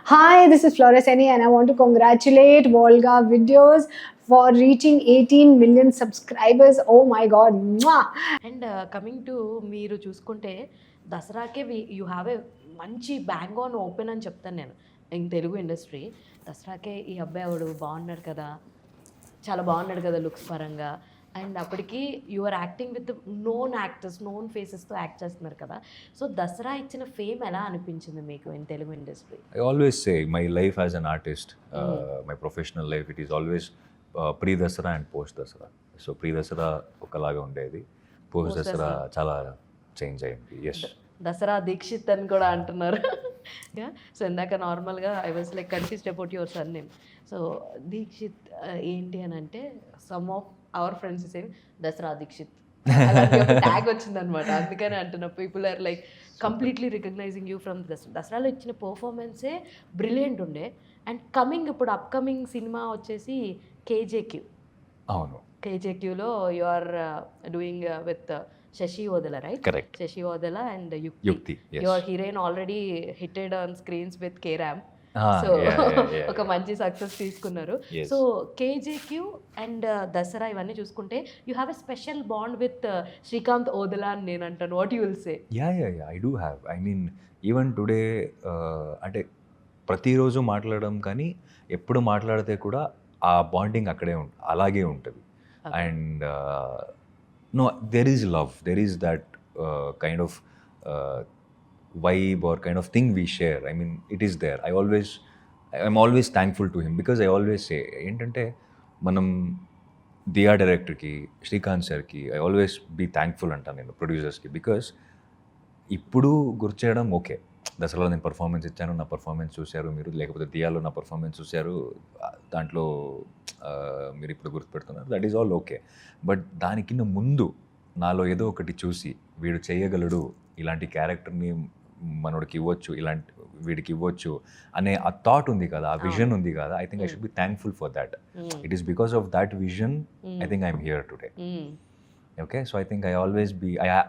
Hi, this is Floreseni, and I want to congratulate Volga Videos for reaching 18 million subscribers. Oh my God. Mwah! And coming to మీరు చూసుకుంటే దసరాకే you have a మంచి bang on open అని చెప్తాను నేను in Telugu industry. దసరాకే ఈ అబ్బాయి ఆవిడ బాగున్నాడు కదా, చాలా బాగున్నాడు కదా లుక్స్ పరంగా. అండ్ అప్పటికి you are acting with known actors, known ఫేసెస్తో యాక్ట్ చేస్తున్నారు కదా. సో దసరా ఇచ్చిన ఫేమ్ ఎలా అనిపించింది మీకు in Telugu industry? I always say my life as an artist, my professional life, it is always pre-Dasara and post-Dasara. So pre-Dasara ఒకలాగా ఉండేది, post-Dasara చాలా చేంజ్ అయింది. ఎస్, దసరా దీక్షిత్ అని కూడా అంటున్నారు. సో ఇందాక నార్మల్గా I was like confused about your surname. So Dheekshith ఏంటి అని అంటే some of our friends same Dasara Dheekshith tag వచ్చిందనమాట. అందుకని అంటున్నా people are like completely recognizing you from Dasara. దసరాలో ఇచ్చిన పర్ఫార్మెన్సే బ్రిలియంట్ ఉండే. అండ్ కమింగ్ ఇప్పుడు అప్కమింగ్ సినిమా వచ్చేసి కేజేక్యూ. అవును, కేజేక్యూలో you are doing with Shashi Odela, right? Correct. Shashi Odela and Yukti, yes. Your heroine already hitted on screens with carrom. Ah, so yeah. ఒక మంచి సక్సెస్ తీసుకున్నారు. Yes. సో కేజేక్యూ అండ్ దసరా ఇవన్నీ చూసుకుంటే you have a special bond with Srikanth Odela అని నేను అంటాను. What you will say? Yeah, I do have. I mean even today, అంటే ప్రతిరోజు మాట్లాడడం కానీ ఎప్పుడు మాట్లాడితే కూడా ఆ బాండింగ్ అక్కడే అలాగే ఉంటుంది. And no, there is love, there is that kind of vibe or kind of thing we share. I mean, it is there. I'm always thankful to him because I always say ఏంటంటే మనం దియా డైరెక్టర్కి, శ్రీకాంత్ సార్కి I always be thankful అంటాను నేను, ప్రొడ్యూసర్స్కి. Because ఇప్పుడు గుర్తు చేయడం okay, దసరాలో నేను పర్ఫార్మెన్స్ ఇచ్చాను, నా పర్ఫార్మెన్స్ చూశారు మీరు, లేకపోతే దియాలో నా పర్ఫార్మెన్స్ చూశారు, దాంట్లో మీరు ఇప్పుడు గుర్తుపెడుతున్నారు, that is all okay. But దానికిన్న ముందు నాలో ఏదో ఒకటి చూసి వీడు చేయగలడు, ఇలాంటి క్యారెక్టర్ని మనోడికి ఇవ్వచ్చు, ఇలాంటి వీడికి ఇవ్వచ్చు అనే ఆ థాట్ ఉంది కదా, ఆ విజన్ ఉంది కదా. I think I should be thankful for that. It is because of that vision I think I'm here today. Okay, so I think I always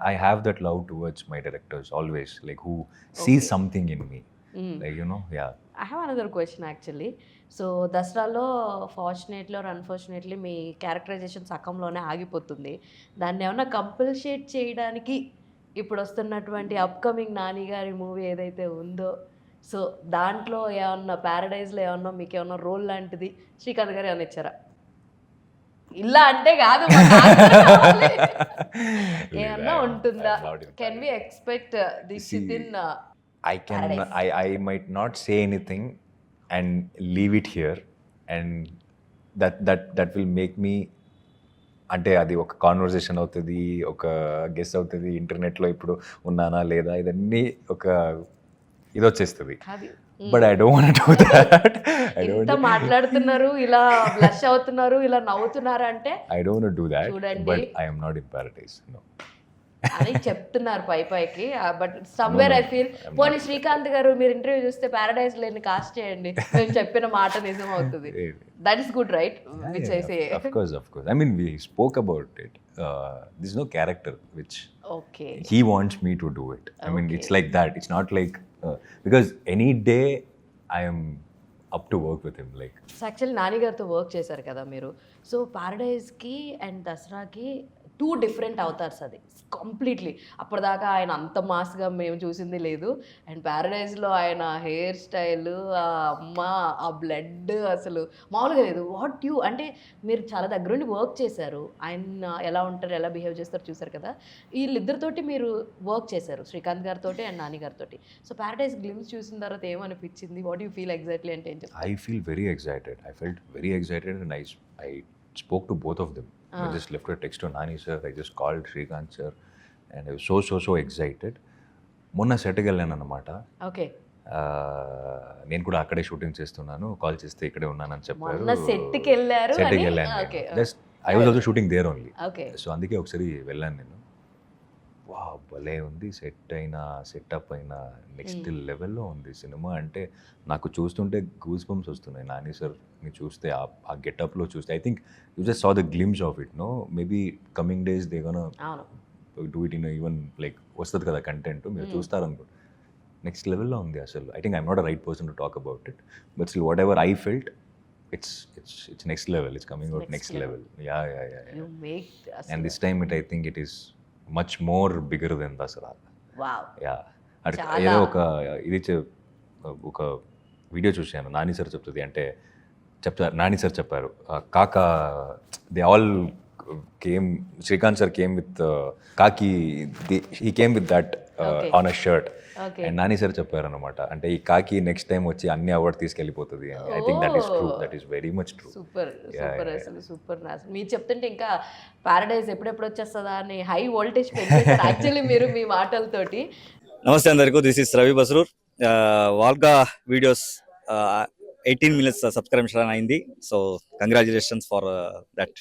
I have that love towards my directors always, like who see something in me, like, you know, yeah. I have another question actually. So దసరాలో fortunately or unfortunately మీ characterization సకంలోనే ఆగిపోతుంది. దాన్ని ఏమన్నా కంపల్షేట్ చేయడానికి ఇప్పుడు వస్తున్నటువంటి upcoming Nani గారి మూవీ ఏదైతే ఉందో, సో దాంట్లో ఏమన్నా ప్యారడైజ్లో ఏమన్నా మీకు ఏమన్నా రోల్ లాంటిది శ్రీకాంత్ గారు ఏమన్నా ఇచ్చారా? ఇలా అంటే కాదు, ఏమన్నా ఉంటుందా? Can we expect this in I might not say anything and leave it here, and that will make me, అంటే అది ఒక కాన్వర్జేషన్ అవుతుంది, ఒక గెస్ అవుతుంది, ఇంటర్నెట్లో ఇప్పుడు ఉన్నానా లేదా ఇదన్నీ ఒక ఇది వచ్చేస్తుంది. But I don't want to do that. ఇంత మాట్లాడుతున్నారు, ఇలా బ్లష్ అవుతున్నారు, ఇలా నవ్వుతున్నారు అంటే I don't want to do that. చూడండి. But I am not in paradise. No. అని చెప్తున్నారు పైకి. బట్ సమ్వేర్ ఐ ఫీల్, పోనీ శ్రీకాంత్ గారు మీరు ఇంటర్వ్యూ చూస్తే ప్యారడైజ్ లేని కాస్ట్ చేయండి, మేము చెప్పిన మాట నిజం అవుతుంది. That is good, right? Which I say. Of course. I mean, we spoke about it. There's no character which he wants me to do it. I mean, it's like that. It's not like because any day I am up to work with him. Like, actually Nani గారితో work చేశారు కదా మీరు. So ప్యారడైజ్కి and దసరాకి 2 different avatars. అది completely అప్పటిదాకా ఆయన అంత మాస్గా మేము చూసింది లేదు. అండ్ ప్యారడైజ్లో ఆయన హెయిర్ స్టైల్, అమ్మ ఆ బ్లడ్ అసలు మామూలుగా లేదు. వాట్ యూ అంటే మీరు చాలా దగ్గరుండి వర్క్ చేశారు, ఆయన ఎలా ఉంటారు, ఎలా బిహేవ్ చేస్తారు చూసారు కదా. వీళ్ళిద్దరితోటి మీరు వర్క్ చేశారు, శ్రీకాంత్ గారితో అండ్ నాని గారితో. సో ప్యారడైజ్ గ్లిమ్స్ చూసిన తర్వాత ఏమనిపించింది? వాట్ యూ ఫీల్ ఎగ్జాక్ట్లీ అంటే ఏం చెప్తారు? I feel very excited. I felt very excited, and I spoke to both of them. I just left a text to Nani sir. I just called Srikanth sir, and I was so excited. మొన్న సెట్కి వెళ్ళాను అనమాట. Okay, నేను కూడా అక్కడే shooting చేస్తున్నాను, call చేస్తే ఇక్కడే ఉన్నానని చెప్పారు. సెట్కి వెళ్ళాను. Just I was also shooting there only. Okay, so అందుకే ఒకసారి వెళ్ళాను నేను. వా, భలే ఉంది, సెటప్ అయినా నెక్స్ట్ లెవెల్లో ఉంది సినిమా. అంటే నాకు చూస్తుంటే గూస్ బంప్స్ వస్తున్నాయి. నాని సార్ని చూస్తే, ఆ గెటప్లో చూస్తే, I think you just saw the glimpse of it. No, maybe coming days they gonna do it in even like వస్తుంది కదా కంటెంట్, మీరు చూస్తారనుకో. నెక్స్ట్ లెవెల్లో ఉంది అసలు. I think I'm not a right person to talk about it, but still whatever I felt, it's next level. It's coming out next level. Yeah. You make And this time I think it is much more bigger than Dasara. Wow. Yeah. అంటే చాలా. ఏదో ఒక video చూశాను, Nani sir చెప్తుంది, అంటే Nani sir చెప్పారు, khaki they all came, Srikanth sir came with khaki, he came with that Okay. On a shirt. Okay. And Nani sir చెప్పారు అనమాట, అంటే ఈ కాకి నెక్స్ట్ టైం వచ్చి అన్ని అవార్డ్ తీసుకెళ్ళిపోతుంది అని. I think that is true, that is very much true. Super super అసలు super. అసలు మీరు చెప్తుంటే ఇంకా పారడైజ్ ఎప్పుడెప్పుడు వచ్చేస్తుందా అని హై వోల్టేజ్ పెంచేసారు యాక్చువల్లీ మీరు మీ మాటలతోటి. నమస్తే అందరికీ, this is Ravi Basrur. వాల్గా videos 18 millions subscription అయింది, సో కంగ్రాచులేషన్స్ ఫర్ దట్.